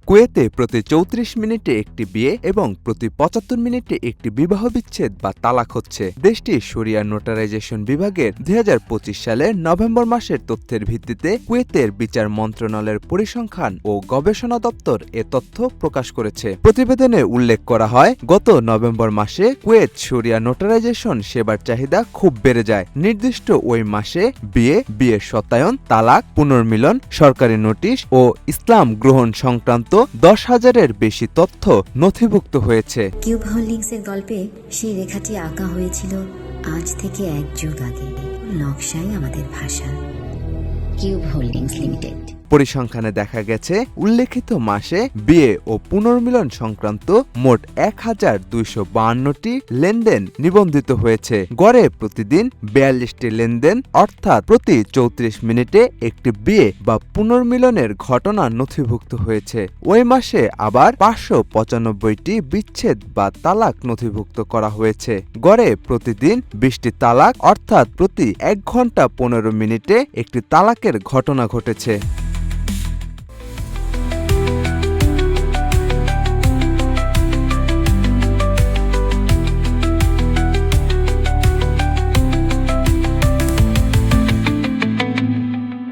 কুয়েতে প্রতি ৩৪ মিনিটে একটি বিয়ে এবং প্রতি ৭৫ মিনিটে একটি বিবাহ বিচ্ছেদ বা তালাক হচ্ছে। দেশটির শরিয়া নোটারাইজেশন বিভাগের ২০২৫ সালের নভেম্বর মাসের তথ্যের ভিত্তিতে কুয়েতের বিচার মন্ত্রণালয়ের পরিসংখ্যান ও গবেষণা দপ্তর এ তথ্য প্রকাশ করেছে। প্রতিবেদনে উল্লেখ করা হয়, গত নভেম্বর মাসে কুয়েত শরিয়া নোটারাইজেশন সেবার চাহিদা খুব বেড়ে যায়। নির্দিষ্ট ওই মাসে বিয়ের শতায়ন, তালাক, পুনর্মিলন, সরকারি নোটিশ ও ইসলাম গ্রহণ সংক্রান্ত ১০,০০০-এর বেশি তথ্য নথিভুক্ত হয়েছে। কিউব হোল্ডিংসের গল্পে সেই রেখাটি আঁকা হয়েছিল আজ থেকে ১ যুগ আগে। নকশাই আমাদের ভাষা। Cube holdings limited. পরিসংখ্যানে দেখা গেছে, উল্লেখিত মাসে বিয়ে ও পুনর্মিলন সংক্রান্ত মোট ১,২৫২টি লেনদেন নিবন্ধিত হয়েছে। গড়ে প্রতিদিন ৪২টি লেনদেন, অর্থাৎ প্রতি ৩৪ মিনিটে একটি বিয়ে বা পুনর্মিলনের ঘটনা নথিভুক্ত হয়েছে। ওই মাসে আবার ৫৯৫টি বিচ্ছেদ বা তালাক নথিভুক্ত করা হয়েছে। গড়ে প্রতিদিন ২০টি তালাক, অর্থাৎ প্রতি ১ ঘন্টা ১৫ মিনিটে একটি তালাকের ঘটনা ঘটেছে।